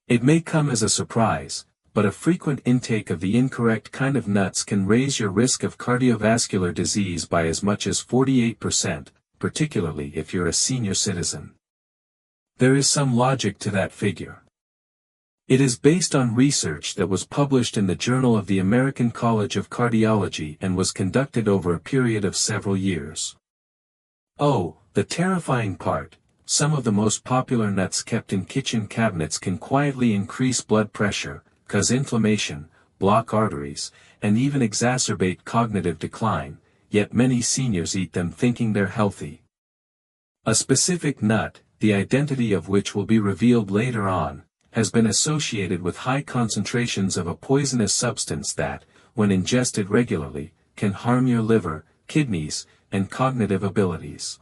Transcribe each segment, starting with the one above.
It may come as a surprise, but a frequent intake of the incorrect kind of nuts can raise your risk of cardiovascular disease by as much as 48%, particularly if you're a senior citizen. There is some logic to that figure. It is based on research that was published in the Journal of the American College of Cardiology and was conducted over a period of several years. Oh, the terrifying part, some of the most popular nuts kept in kitchen cabinets can quietly increase blood pressure, cause inflammation, block arteries, and even exacerbate cognitive decline, yet many seniors eat them thinking they're healthy. A specific nut, the identity of which will be revealed later on, has been associated with high concentrations of a poisonous substance that, when ingested regularly, can harm your liver, kidneys, and cognitive abilities.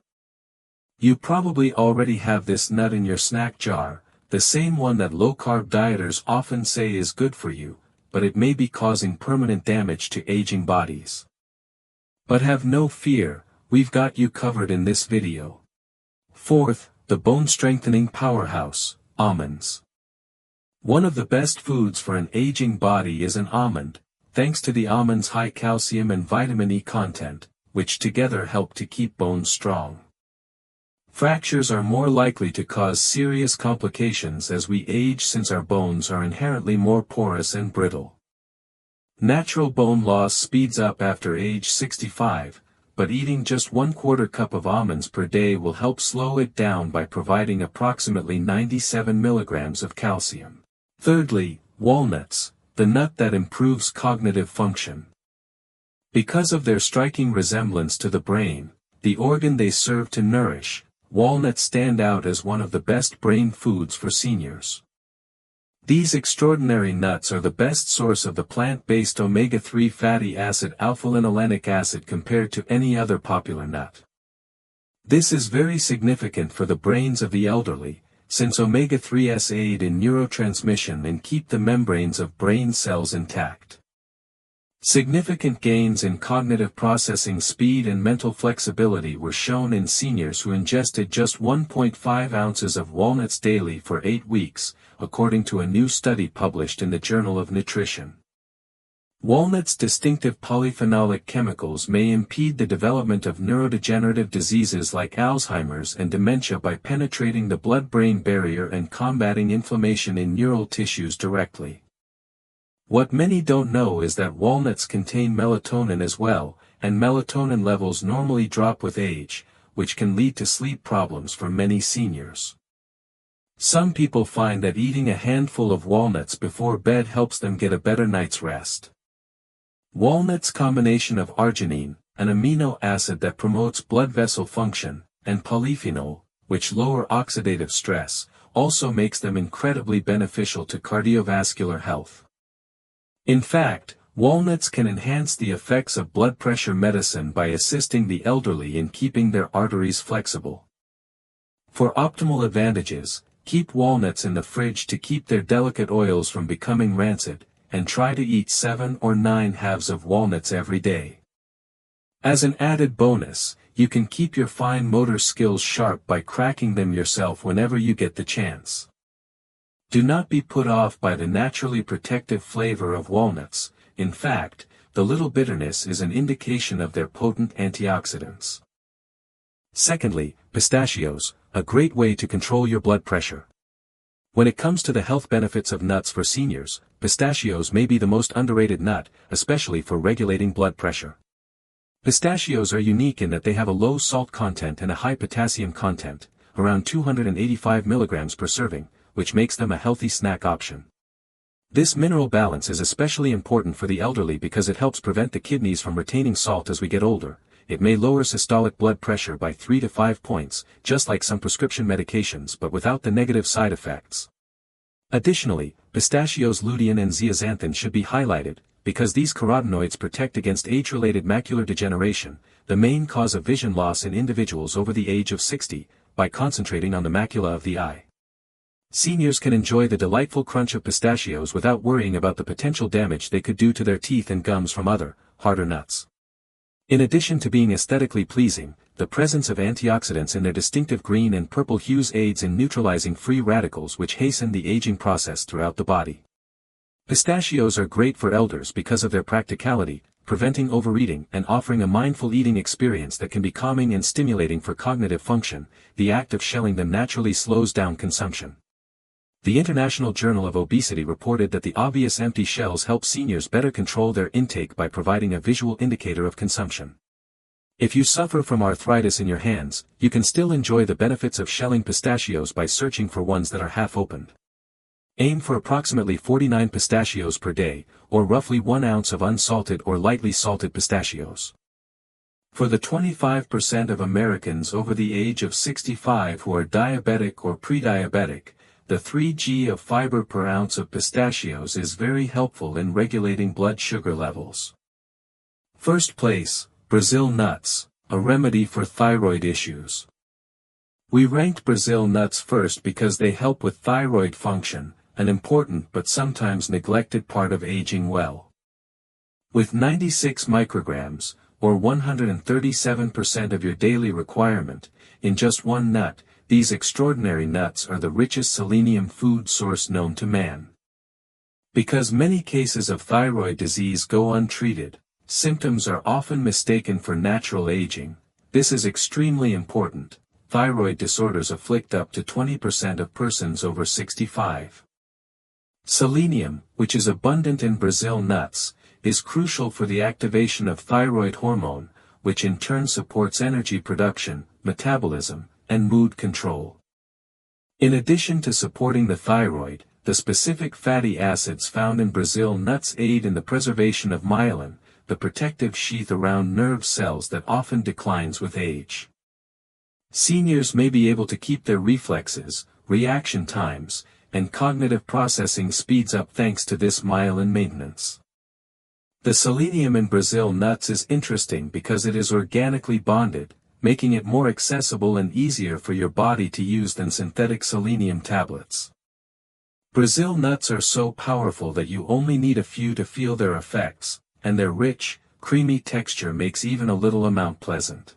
You probably already have this nut in your snack jar, the same one that low-carb dieters often say is good for you, but it may be causing permanent damage to aging bodies. But have no fear, we've got you covered in this video. Fourth, the bone-strengthening powerhouse, almonds. One of the best foods for an aging body is an almond, thanks to the almond's high calcium and vitamin E content, which together help to keep bones strong. Fractures are more likely to cause serious complications as we age since our bones are inherently more porous and brittle. Natural bone loss speeds up after age 65, but eating just 1/4 cup of almonds per day will help slow it down by providing approximately 97 milligrams of calcium. Thirdly, walnuts, the nut that improves cognitive function. Because of their striking resemblance to the brain, the organ they serve to nourish, walnuts stand out as one of the best brain foods for seniors. These extraordinary nuts are the best source of the plant-based omega-3 fatty acid alpha-linolenic acid compared to any other popular nut. This is very significant for the brains of the elderly, since omega-3s aid in neurotransmission and keep the membranes of brain cells intact. Significant gains in cognitive processing speed and mental flexibility were shown in seniors who ingested just 1.5 ounces of walnuts daily for 8 weeks, according to a new study published in the Journal of Nutrition. Walnuts' distinctive polyphenolic chemicals may impede the development of neurodegenerative diseases like Alzheimer's and dementia by penetrating the blood-brain barrier and combating inflammation in neural tissues directly. What many don't know is that walnuts contain melatonin as well, and melatonin levels normally drop with age, which can lead to sleep problems for many seniors. Some people find that eating a handful of walnuts before bed helps them get a better night's rest. Walnuts' combination of arginine, an amino acid that promotes blood vessel function, and polyphenol, which lower oxidative stress, also makes them incredibly beneficial to cardiovascular health. In fact, walnuts can enhance the effects of blood pressure medicine by assisting the elderly in keeping their arteries flexible. For optimal advantages, keep walnuts in the fridge to keep their delicate oils from becoming rancid, and try to eat 7 or 9 halves of walnuts every day. As an added bonus, you can keep your fine motor skills sharp by cracking them yourself whenever you get the chance. Do not be put off by the naturally protective flavor of walnuts. In fact, the little bitterness is an indication of their potent antioxidants. Secondly, pistachios, a great way to control your blood pressure. When it comes to the health benefits of nuts for seniors, pistachios may be the most underrated nut, especially for regulating blood pressure. Pistachios are unique in that they have a low salt content and a high potassium content, around 285 milligrams per serving, which makes them a healthy snack option. This mineral balance is especially important for the elderly because it helps prevent the kidneys from retaining salt as we get older. It may lower systolic blood pressure by 3 to 5 points, just like some prescription medications but without the negative side effects. Additionally, pistachios' lutein and zeaxanthin should be highlighted, because these carotenoids protect against age-related macular degeneration, the main cause of vision loss in individuals over the age of 60, by concentrating on the macula of the eye. Seniors can enjoy the delightful crunch of pistachios without worrying about the potential damage they could do to their teeth and gums from other, harder nuts. In addition to being aesthetically pleasing, the presence of antioxidants in their distinctive green and purple hues aids in neutralizing free radicals which hasten the aging process throughout the body. Pistachios are great for elders because of their practicality, preventing overeating and offering a mindful eating experience that can be calming and stimulating for cognitive function. The act of shelling them naturally slows down consumption. The International Journal of Obesity reported that the obvious empty shells help seniors better control their intake by providing a visual indicator of consumption. If you suffer from arthritis in your hands, you can still enjoy the benefits of shelling pistachios by searching for ones that are half-opened. Aim for approximately 49 pistachios per day, or roughly 1 ounce of unsalted or lightly salted pistachios. For the 25% of Americans over the age of 65 who are diabetic or pre-diabetic, the 3g of fiber per ounce of pistachios is very helpful in regulating blood sugar levels. First place, Brazil nuts, a remedy for thyroid issues. We ranked Brazil nuts first because they help with thyroid function, an important but sometimes neglected part of aging well. With 96 micrograms, or 137% of your daily requirement, in just one nut, these extraordinary nuts are the richest selenium food source known to man. Because many cases of thyroid disease go untreated, symptoms are often mistaken for natural aging. This is extremely important. Thyroid disorders afflict up to 20% of persons over 65. Selenium, which is abundant in Brazil nuts, is crucial for the activation of thyroid hormone, which in turn supports energy production, metabolism, and mood control. In addition to supporting the thyroid, the specific fatty acids found in Brazil nuts aid in the preservation of myelin, the protective sheath around nerve cells that often declines with age. Seniors may be able to keep their reflexes, reaction times, and cognitive processing speeds up thanks to this myelin maintenance. The selenium in Brazil nuts is interesting because it is organically bonded, making it more accessible and easier for your body to use than synthetic selenium tablets. Brazil nuts are so powerful that you only need a few to feel their effects, and their rich, creamy texture makes even a little amount pleasant.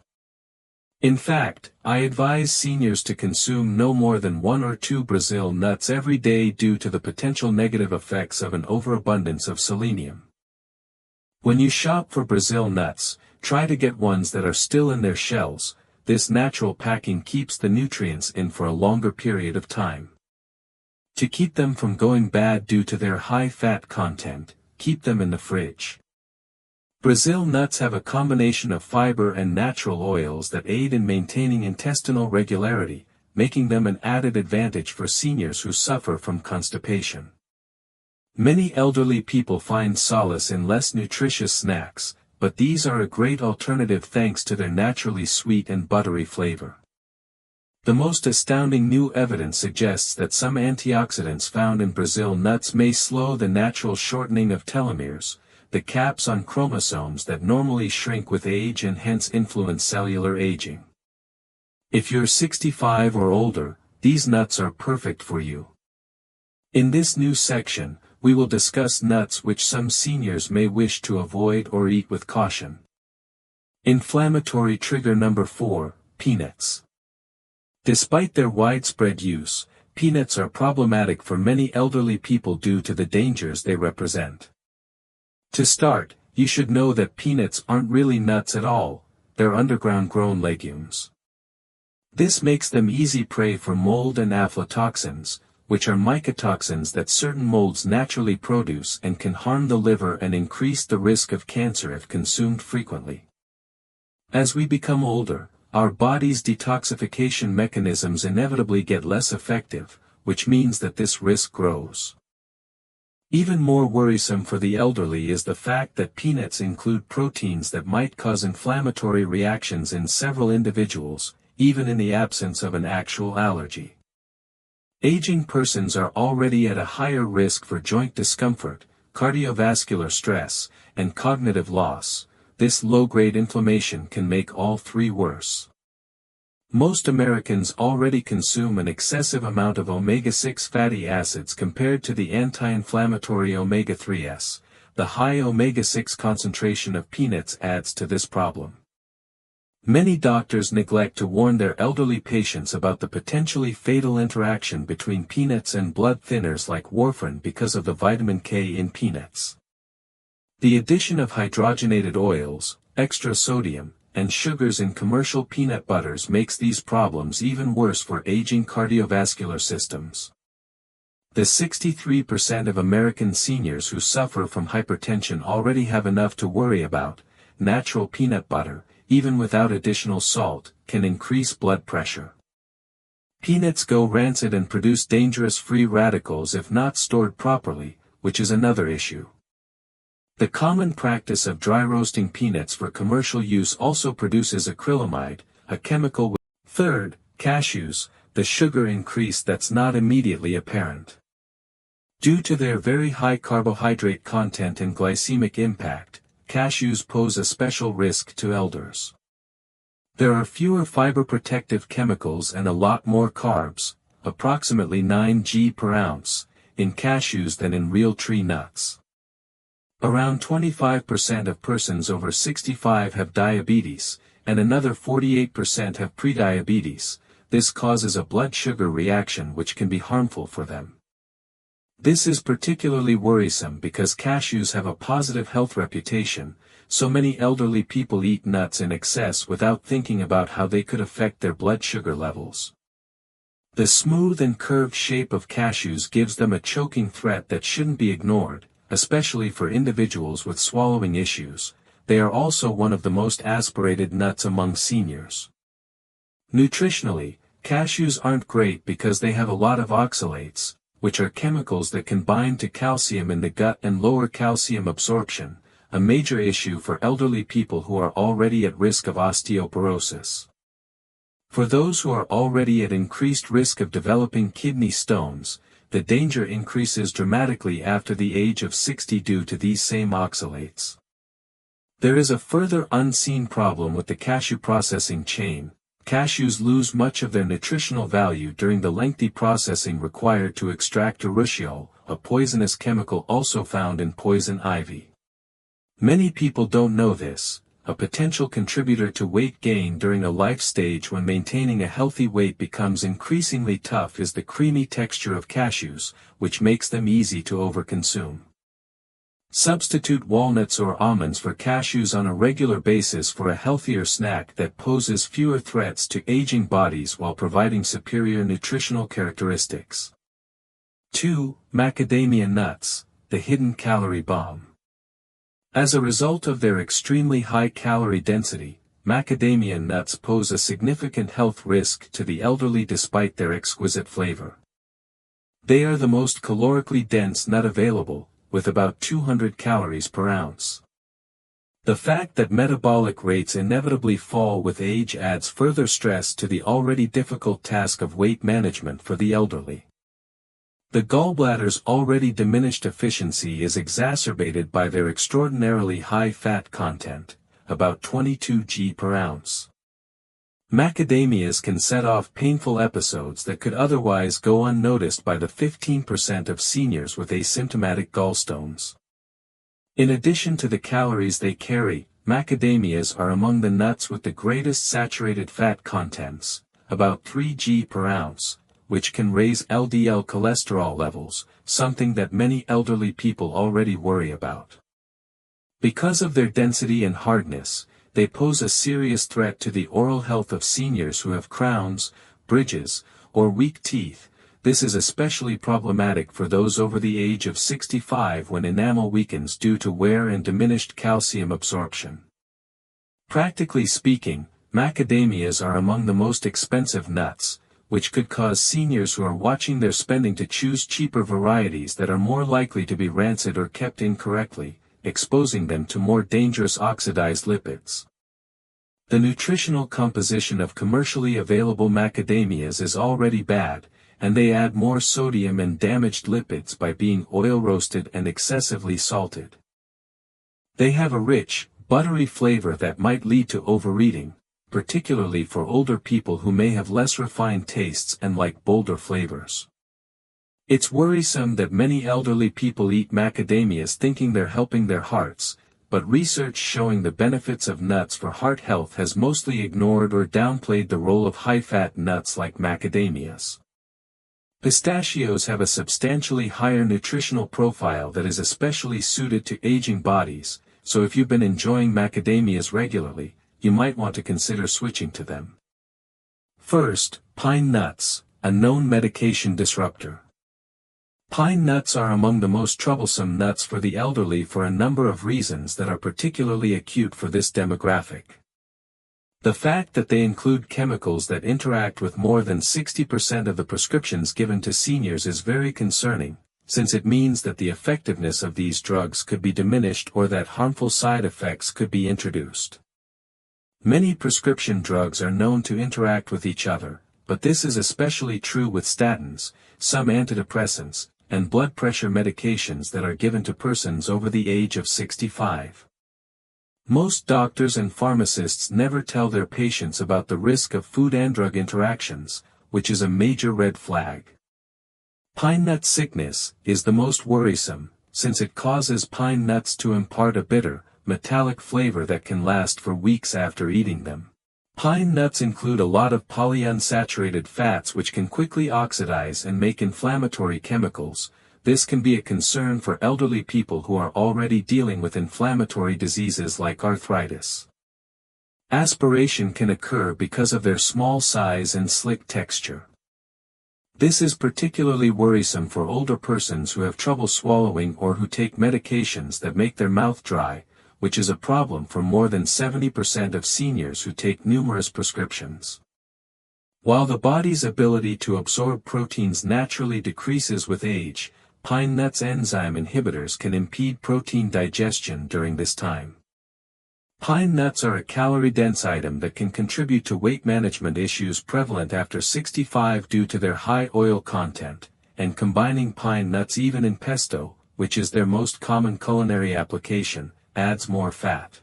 In fact, I advise seniors to consume no more than 1 or 2 Brazil nuts every day due to the potential negative effects of an overabundance of selenium. When you shop for Brazil nuts, try to get ones that are still in their shells. This natural packing keeps the nutrients in for a longer period of time. To keep them from going bad due to their high fat content, keep them in the fridge. Brazil nuts have a combination of fiber and natural oils that aid in maintaining intestinal regularity, making them an added advantage for seniors who suffer from constipation. Many elderly people find solace in less nutritious snacks, but these are a great alternative thanks to their naturally sweet and buttery flavor. The most astounding new evidence suggests that some antioxidants found in Brazil nuts may slow the natural shortening of telomeres, the caps on chromosomes that normally shrink with age and hence influence cellular aging. If you're 65 or older, these nuts are perfect for you. In this new section, we will discuss nuts which some seniors may wish to avoid or eat with caution. Inflammatory trigger number 4, peanuts. Despite their widespread use, peanuts are problematic for many elderly people due to the dangers they represent. To start, you should know that peanuts aren't really nuts at all, they're underground-grown legumes. This makes them easy prey for mold and aflatoxins, which are mycotoxins that certain molds naturally produce and can harm the liver and increase the risk of cancer if consumed frequently. As we become older, our body's detoxification mechanisms inevitably get less effective, which means that this risk grows. Even more worrisome for the elderly is the fact that peanuts include proteins that might cause inflammatory reactions in several individuals, even in the absence of an actual allergy. Aging persons are already at a higher risk for joint discomfort, cardiovascular stress, and cognitive loss. This low-grade inflammation can make all three worse. Most Americans already consume an excessive amount of omega-6 fatty acids compared to the anti-inflammatory omega-3s. The high omega-6 concentration of peanuts adds to this problem. Many doctors neglect to warn their elderly patients about the potentially fatal interaction between peanuts and blood thinners like warfarin because of the vitamin K in peanuts. The addition of hydrogenated oils, extra sodium, and sugars in commercial peanut butters makes these problems even worse for aging cardiovascular systems. The 63% of American seniors who suffer from hypertension already have enough to worry about. Natural peanut butter, even without additional salt, can increase blood pressure. Peanuts go rancid and produce dangerous free radicals if not stored properly, which is another issue. The common practice of dry roasting peanuts for commercial use also produces acrylamide, a chemical with. Third, cashews, the sugar increase that's not immediately apparent. Due to their very high carbohydrate content and glycemic impact, cashews pose a special risk to elders. There are fewer fiber-protective chemicals and a lot more carbs, approximately 9 g per ounce, in cashews than in real tree nuts. Around 25% of persons over 65 have diabetes, and another 48% have prediabetes. This causes a blood sugar reaction which can be harmful for them. This is particularly worrisome because cashews have a positive health reputation, so many elderly people eat nuts in excess without thinking about how they could affect their blood sugar levels. The smooth and curved shape of cashews gives them a choking threat that shouldn't be ignored, especially for individuals with swallowing issues. They are also one of the most aspirated nuts among seniors. Nutritionally, cashews aren't great because they have a lot of oxalates, which are chemicals that can bind to calcium in the gut and lower calcium absorption, a major issue for elderly people who are already at risk of osteoporosis. For those who are already at increased risk of developing kidney stones, the danger increases dramatically after the age of 60 due to these same oxalates. There is a further unseen problem with the cashew processing chain. Cashews lose much of their nutritional value during the lengthy processing required to extract urushiol, a poisonous chemical also found in poison ivy. Many people don't know this. A potential contributor to weight gain during a life stage when maintaining a healthy weight becomes increasingly tough is the creamy texture of cashews, which makes them easy to overconsume. Substitute walnuts or almonds for cashews on a regular basis for a healthier snack that poses fewer threats to aging bodies while providing superior nutritional characteristics. 2. Macadamia nuts, the hidden calorie bomb. As a result of their extremely high calorie density, macadamia nuts pose a significant health risk to the elderly despite their exquisite flavor. They are the most calorically dense nut available, with about 200 calories per ounce. The fact that metabolic rates inevitably fall with age adds further stress to the already difficult task of weight management for the elderly. The gallbladder's already diminished efficiency is exacerbated by their extraordinarily high fat content, about 22 g per ounce. Macadamias can set off painful episodes that could otherwise go unnoticed by the 15% of seniors with asymptomatic gallstones. In addition to the calories they carry, macadamias are among the nuts with the greatest saturated fat contents, about 3 g per ounce, which can raise LDL cholesterol levels, something that many elderly people already worry about. Because of their density and hardness, they pose a serious threat to the oral health of seniors who have crowns, bridges, or weak teeth. This is especially problematic for those over the age of 65 when enamel weakens due to wear and diminished calcium absorption. Practically speaking, macadamias are among the most expensive nuts, which could cause seniors who are watching their spending to choose cheaper varieties that are more likely to be rancid or kept incorrectly, exposing them to more dangerous oxidized lipids. The nutritional composition of commercially available macadamias is already bad, and they add more sodium and damaged lipids by being oil-roasted and excessively salted. They have a rich, buttery flavor that might lead to overeating, particularly for older people who may have less refined tastes and like bolder flavors. It's worrisome that many elderly people eat macadamias thinking they're helping their hearts, but research showing the benefits of nuts for heart health has mostly ignored or downplayed the role of high-fat nuts like macadamias. Pistachios have a substantially higher nutritional profile that is especially suited to aging bodies, so if you've been enjoying macadamias regularly, you might want to consider switching to them. First, pine nuts, a known medication disruptor. Pine nuts are among the most troublesome nuts for the elderly for a number of reasons that are particularly acute for this demographic. The fact that they include chemicals that interact with more than 60% of the prescriptions given to seniors is very concerning, since it means that the effectiveness of these drugs could be diminished or that harmful side effects could be introduced. Many prescription drugs are known to interact with each other, but this is especially true with statins, some antidepressants, and blood pressure medications that are given to persons over the age of 65. Most doctors and pharmacists never tell their patients about the risk of food and drug interactions, which is a major red flag. Pine nut sickness is the most worrisome, since it causes pine nuts to impart a bitter, metallic flavor that can last for weeks after eating them. Pine nuts include a lot of polyunsaturated fats which can quickly oxidize and make inflammatory chemicals. This can be a concern for elderly people who are already dealing with inflammatory diseases like arthritis. Aspiration can occur because of their small size and slick texture. This is particularly worrisome for older persons who have trouble swallowing or who take medications that make their mouth dry, which is a problem for more than 70% of seniors who take numerous prescriptions. While the body's ability to absorb proteins naturally decreases with age, pine nuts enzyme inhibitors can impede protein digestion during this time. Pine nuts are a calorie-dense item that can contribute to weight management issues prevalent after 65 due to their high oil content, and combining pine nuts even in pesto, which is their most common culinary application, adds more fat.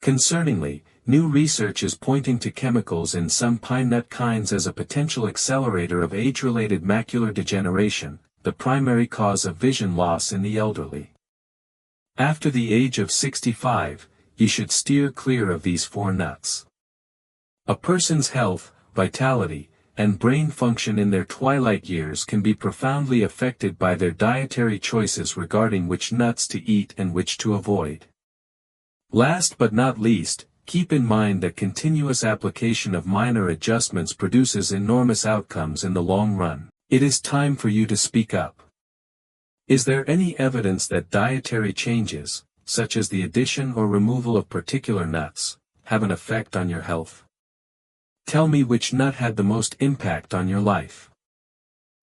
Concerningly, new research is pointing to chemicals in some pine nut kinds as a potential accelerator of age-related macular degeneration, the primary cause of vision loss in the elderly. After the age of 65, you should steer clear of these 4 nuts. A person's health, vitality, and brain function in their twilight years can be profoundly affected by their dietary choices regarding which nuts to eat and which to avoid. Last but not least, keep in mind that continuous application of minor adjustments produces enormous outcomes in the long run. It is time for you to speak up. Is there any evidence that dietary changes, such as the addition or removal of particular nuts, have an effect on your health? Tell me which nut had the most impact on your life.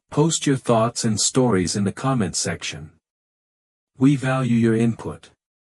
Post your thoughts and stories in the comments section. We value your input.